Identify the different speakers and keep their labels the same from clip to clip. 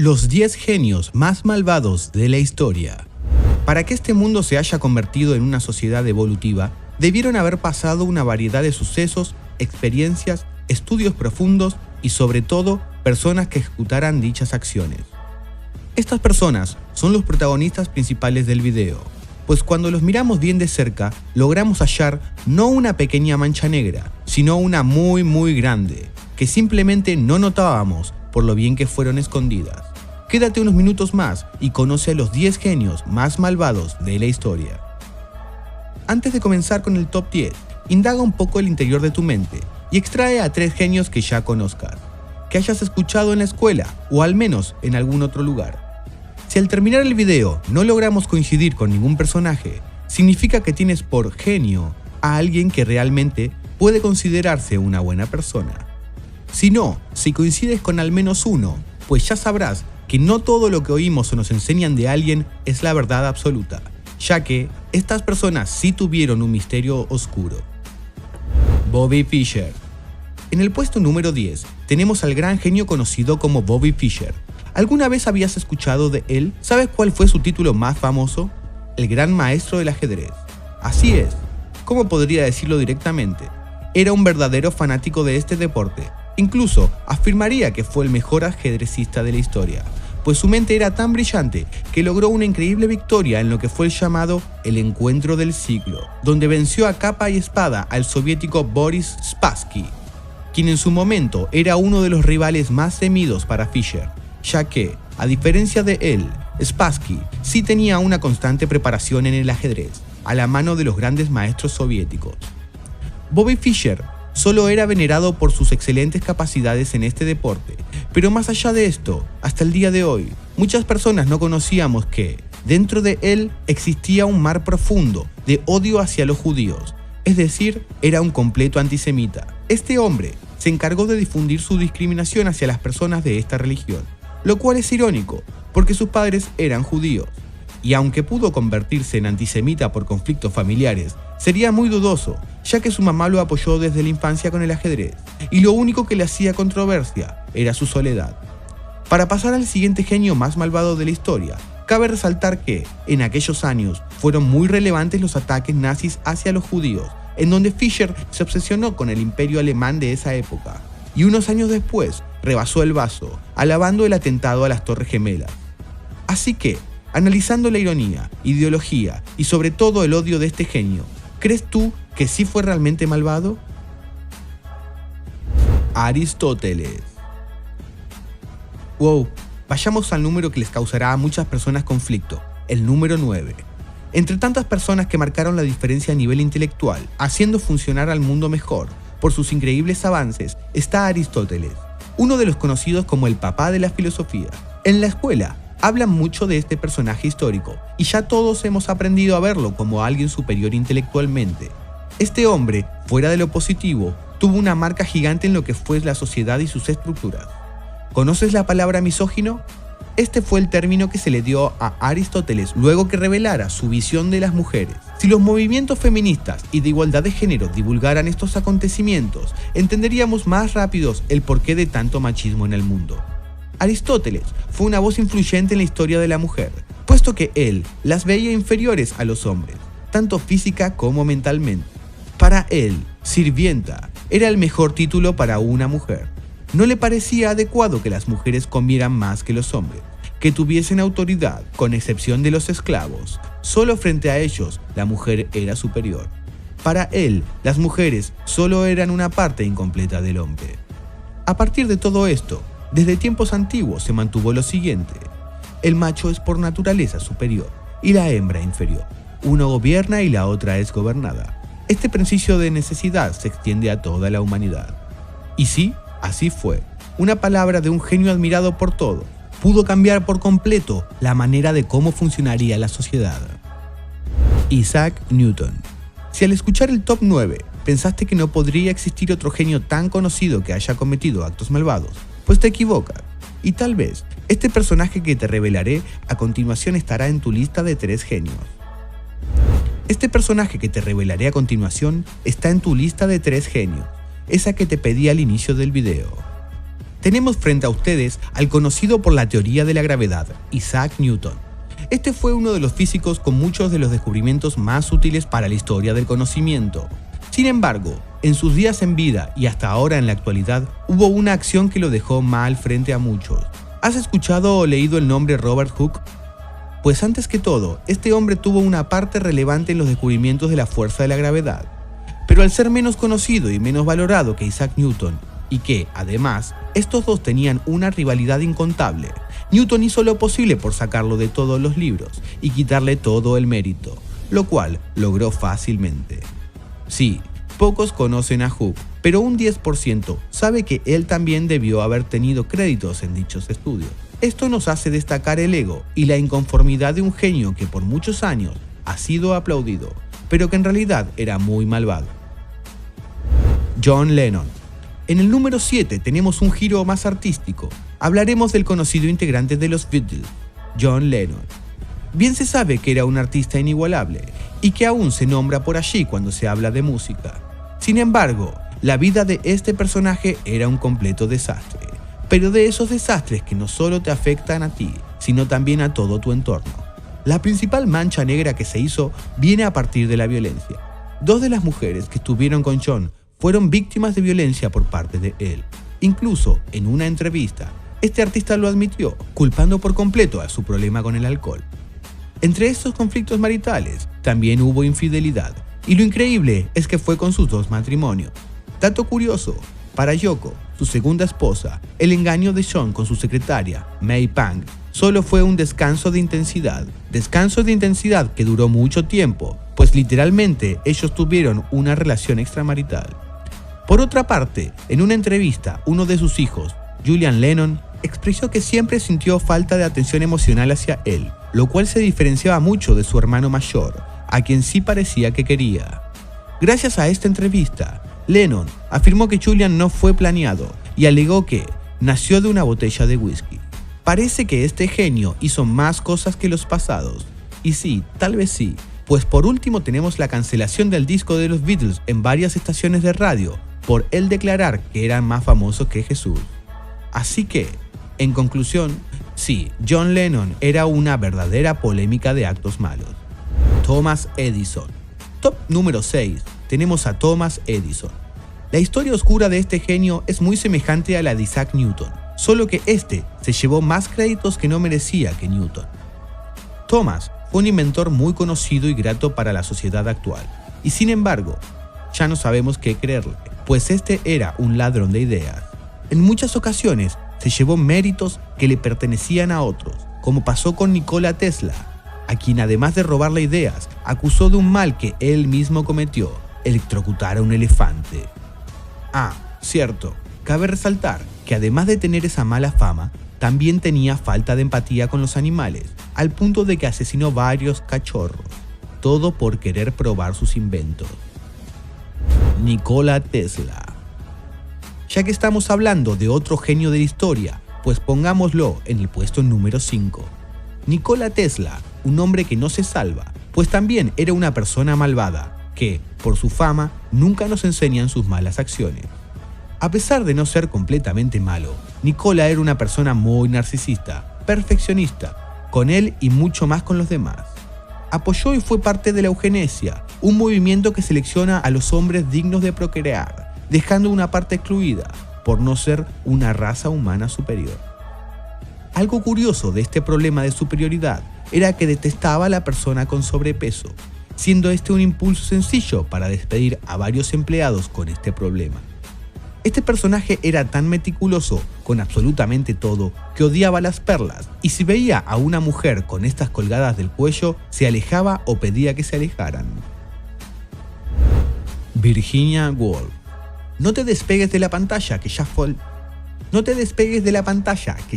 Speaker 1: Los 10 genios más malvados de la historia. Para que este mundo se haya convertido en una sociedad evolutiva, debieron haber pasado una variedad de sucesos, experiencias, estudios profundos y sobre todo, personas que ejecutaran dichas acciones. Estas personas son los protagonistas principales del video, pues cuando los miramos bien de cerca, logramos hallar no una pequeña mancha negra, sino una muy grande, que simplemente no notábamos por lo bien que fueron escondidas. Quédate unos minutos más y conoce a los 10 genios más malvados de la historia. Antes de comenzar con el top 10, indaga un poco el interior de tu mente y extrae a 3 genios que ya conozcas, que hayas escuchado en la escuela o al menos en algún otro lugar. Si al terminar el video no logramos coincidir con ningún personaje, significa que tienes por genio a alguien que realmente puede considerarse una buena persona. Si no, si coincides con al menos uno, pues ya sabrás que no todo lo que oímos o nos enseñan de alguien es la verdad absoluta, ya que estas personas sí tuvieron un misterio oscuro. Bobby Fischer. En el puesto número 10 tenemos al gran genio conocido como Bobby Fischer. ¿Alguna vez habías escuchado de él? ¿Sabes cuál fue su título más famoso? El gran maestro del ajedrez. Así es. ¿Cómo podría decirlo directamente? Era un verdadero fanático de este deporte. Incluso afirmaría que fue el mejor ajedrecista de la historia, pues su mente era tan brillante que logró una increíble victoria en lo que fue el llamado el encuentro del siglo, donde venció a capa y espada al soviético Boris Spassky, quien en su momento era uno de los rivales más temidos para Fischer, ya que, a diferencia de él, Spassky sí tenía una constante preparación en el ajedrez, a la mano de los grandes maestros soviéticos. Bobby Fischer solo era venerado por sus excelentes capacidades en este deporte, pero más allá de esto, hasta el día de hoy, muchas personas no conocíamos que, dentro de él, existía un mar profundo de odio hacia los judíos, es decir, era un completo antisemita. Este hombre se encargó de difundir su discriminación hacia las personas de esta religión, lo cual es irónico, porque sus padres eran judíos. Y aunque pudo convertirse en antisemita por conflictos familiares, sería muy dudoso, ya que su mamá lo apoyó desde la infancia con el ajedrez, y lo único que le hacía controversia era su soledad. Para pasar al siguiente genio más malvado de la historia, cabe resaltar que, en aquellos años, fueron muy relevantes los ataques nazis hacia los judíos, en donde Fischer se obsesionó con el imperio alemán de esa época, y unos años después rebasó el vaso, alabando el atentado a las Torres Gemelas. Así que, analizando la ironía, ideología y sobre todo el odio de este genio, ¿crees tú que sí fue realmente malvado? Aristóteles. Wow, vayamos al número que les causará a muchas personas conflicto, el número 9. Entre tantas personas que marcaron la diferencia a nivel intelectual, haciendo funcionar al mundo mejor por sus increíbles avances, está Aristóteles, uno de los conocidos como el papá de la filosofía. En la escuela, hablan mucho de este personaje histórico, y ya todos hemos aprendido a verlo como alguien superior intelectualmente. Este hombre, fuera de lo positivo, tuvo una marca gigante en lo que fue la sociedad y sus estructuras. ¿Conoces la palabra misógino? Este fue el término que se le dio a Aristóteles luego que revelara su visión de las mujeres. Si los movimientos feministas y de igualdad de género divulgaran estos acontecimientos, entenderíamos más rápido el porqué de tanto machismo en el mundo. Aristóteles fue una voz influyente en la historia de la mujer, puesto que él las veía inferiores a los hombres, tanto física como mentalmente. Para él, sirvienta era el mejor título para una mujer. No le parecía adecuado que las mujeres comieran más que los hombres, que tuviesen autoridad, con excepción de los esclavos. Solo frente a ellos, la mujer era superior. Para él, las mujeres solo eran una parte incompleta del hombre. A partir de todo esto, desde tiempos antiguos se mantuvo lo siguiente: el macho es por naturaleza superior y la hembra inferior. Uno gobierna y la otra es gobernada. Este principio de necesidad se extiende a toda la humanidad. Y sí, así fue. Una palabra de un genio admirado por todos pudo cambiar por completo la manera de cómo funcionaría la sociedad. Isaac Newton. Si al escuchar el top 9 pensaste que no podría existir otro genio tan conocido que haya cometido actos malvados, pues te equivocas, y tal vez este personaje que te revelaré a continuación estará en tu lista de 3 genios. Este personaje que te revelaré a continuación está en tu lista de 3 genios, esa que te pedí al inicio del video. Tenemos frente a ustedes al conocido por la teoría de la gravedad, Isaac Newton. Este fue uno de los físicos con muchos de los descubrimientos más útiles para la historia del conocimiento. Sin embargo, en sus días en vida y hasta ahora en la actualidad, hubo una acción que lo dejó mal frente a muchos. ¿Has escuchado o leído el nombre Robert Hooke? Pues antes que todo, este hombre tuvo una parte relevante en los descubrimientos de la fuerza de la gravedad. Pero al ser menos conocido y menos valorado que Isaac Newton, y que, además, estos dos tenían una rivalidad incontable, Newton hizo lo posible por sacarlo de todos los libros y quitarle todo el mérito, lo cual logró fácilmente. Sí, pocos conocen a Hooke, pero un 10% sabe que él también debió haber tenido créditos en dichos estudios. Esto nos hace destacar el ego y la inconformidad de un genio que por muchos años ha sido aplaudido, pero que en realidad era muy malvado. John Lennon. En el número 7 tenemos un giro más artístico. Hablaremos del conocido integrante de los Beatles, John Lennon. Bien se sabe que era un artista inigualable y que aún se nombra por allí cuando se habla de música. Sin embargo, la vida de este personaje era un completo desastre, pero de esos desastres que no solo te afectan a ti, sino también a todo tu entorno. La principal mancha negra que se hizo viene a partir de la violencia. Dos de las mujeres que estuvieron con John fueron víctimas de violencia por parte de él. Incluso, en una entrevista, este artista lo admitió, culpando por completo a su problema con el alcohol. Entre estos conflictos maritales, también hubo infidelidad, y lo increíble es que fue con sus dos matrimonios. Dato curioso, para Yoko, su segunda esposa, el engaño de John con su secretaria, May Pang, solo fue un descanso de intensidad que duró mucho tiempo, pues literalmente ellos tuvieron una relación extramarital. Por otra parte, en una entrevista, uno de sus hijos, Julian Lennon, expresó que siempre sintió falta de atención emocional hacia él, lo cual se diferenciaba mucho de su hermano mayor, a quien sí parecía que quería. Gracias a esta entrevista, Lennon afirmó que Julian no fue planeado y alegó que nació de una botella de whisky. Parece que este genio hizo más cosas que los pasados. Y sí, tal vez sí, pues por último tenemos la cancelación del disco de los Beatles en varias estaciones de radio, por él declarar que eran más famosos que Jesús. Así que, en conclusión, sí, John Lennon era una verdadera polémica de actos malos. Thomas Edison. Top número 6. Tenemos a Thomas Edison. La historia oscura de este genio es muy semejante a la de Isaac Newton, solo que este se llevó más créditos que no merecía que Newton. Thomas fue un inventor muy conocido y grato para la sociedad actual, y sin embargo, ya no sabemos qué creerle, pues este era un ladrón de ideas. En muchas ocasiones se llevó méritos que le pertenecían a otros, como pasó con Nikola Tesla, a quien además de robarle ideas, acusó de un mal que él mismo cometió, electrocutar a un elefante. Ah, cierto, cabe resaltar que además de tener esa mala fama, también tenía falta de empatía con los animales, al punto de que asesinó varios cachorros, todo por querer probar sus inventos. Nikola Tesla. Ya que estamos hablando de otro genio de la historia, pues pongámoslo en el puesto número 5. Nikola Tesla, un hombre que no se salva, pues también era una persona malvada, que, por su fama, nunca nos enseñan sus malas acciones. A pesar de no ser completamente malo, Nikola era una persona muy narcisista, perfeccionista, con él y mucho más con los demás. Apoyó y fue parte de la eugenesia, un movimiento que selecciona a los hombres dignos de procrear, dejando una parte excluida, por no ser una raza humana superior. Algo curioso de este problema de superioridad era que detestaba a la persona con sobrepeso, siendo este un impulso sencillo para despedir a varios empleados con este problema. Este personaje era tan meticuloso con absolutamente todo que odiaba las perlas, y si veía a una mujer con estas colgadas del cuello, se alejaba o pedía que se alejaran. Virginia Woolf. No te despegues de la pantalla, que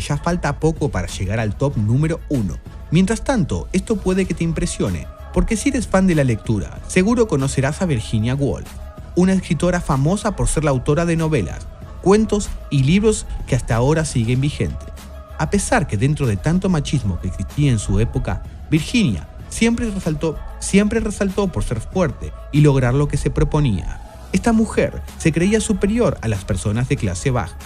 Speaker 1: ya falta poco para llegar al top número 1. Mientras tanto, esto puede que te impresione, porque si eres fan de la lectura, seguro conocerás a Virginia Woolf, una escritora famosa por ser la autora de novelas, cuentos y libros que hasta ahora siguen vigentes. A pesar que dentro de tanto machismo que existía en su época, Virginia siempre resaltó por ser fuerte y lograr lo que se proponía. Esta mujer se creía superior a las personas de clase baja.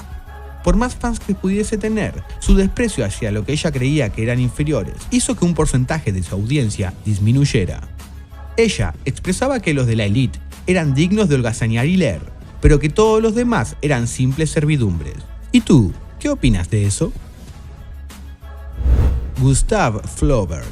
Speaker 1: Por más fans que pudiese tener, su desprecio hacia lo que ella creía que eran inferiores hizo que un porcentaje de su audiencia disminuyera. Ella expresaba que los de la élite eran dignos de holgazanear y leer, pero que todos los demás eran simples servidumbres. ¿Y tú, qué opinas de eso? Gustav Flaubert.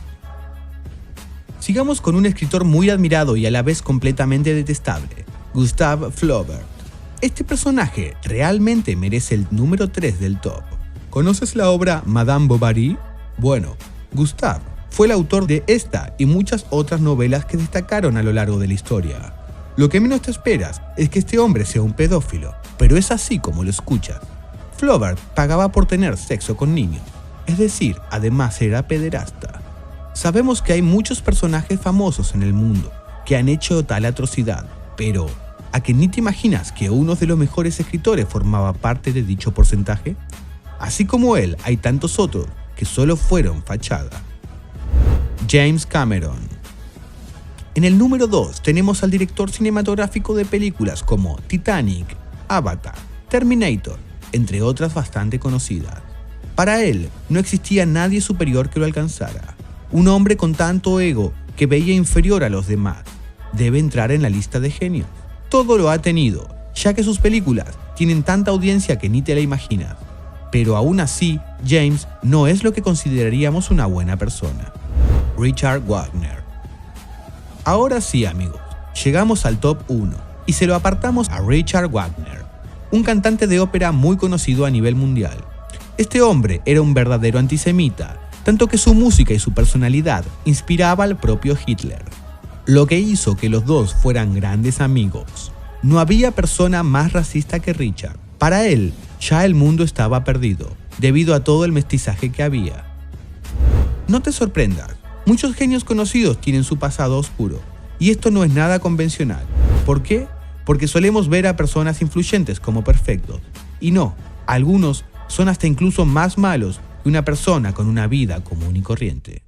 Speaker 1: Sigamos con un escritor muy admirado y a la vez completamente detestable, Gustav Flaubert. Este personaje realmente merece el número 3 del top. ¿Conoces la obra Madame Bovary? Bueno, Gustav fue el autor de esta y muchas otras novelas que destacaron a lo largo de la historia. Lo que menos te esperas es que este hombre sea un pedófilo, pero es así como lo escuchas. Flaubert pagaba por tener sexo con niños, es decir, además era pederasta. Sabemos que hay muchos personajes famosos en el mundo que han hecho tal atrocidad, pero ¿a que ni te imaginas que uno de los mejores escritores formaba parte de dicho porcentaje? Así como él, hay tantos otros que solo fueron fachada. James Cameron. En el número 2 tenemos al director cinematográfico de películas como Titanic, Avatar, Terminator, entre otras bastante conocidas. Para él, no existía nadie superior que lo alcanzara. Un hombre con tanto ego que veía inferior a los demás. Debe entrar en la lista de genios. Todo lo ha tenido, ya que sus películas tienen tanta audiencia que ni te la imaginas. Pero aún así, James no es lo que consideraríamos una buena persona. Richard Wagner. Ahora sí, amigos, llegamos al top 1 y se lo apartamos a Richard Wagner, un cantante de ópera muy conocido a nivel mundial. Este hombre era un verdadero antisemita, tanto que su música y su personalidad inspiraba al propio Hitler, lo que hizo que los dos fueran grandes amigos. No había persona más racista que Richard. Para él, ya el mundo estaba perdido, debido a todo el mestizaje que había. No te sorprendas, muchos genios conocidos tienen su pasado oscuro, y esto no es nada convencional. ¿Por qué? Porque solemos ver a personas influyentes como perfectos, y no, algunos son hasta incluso más malos que una persona con una vida común y corriente.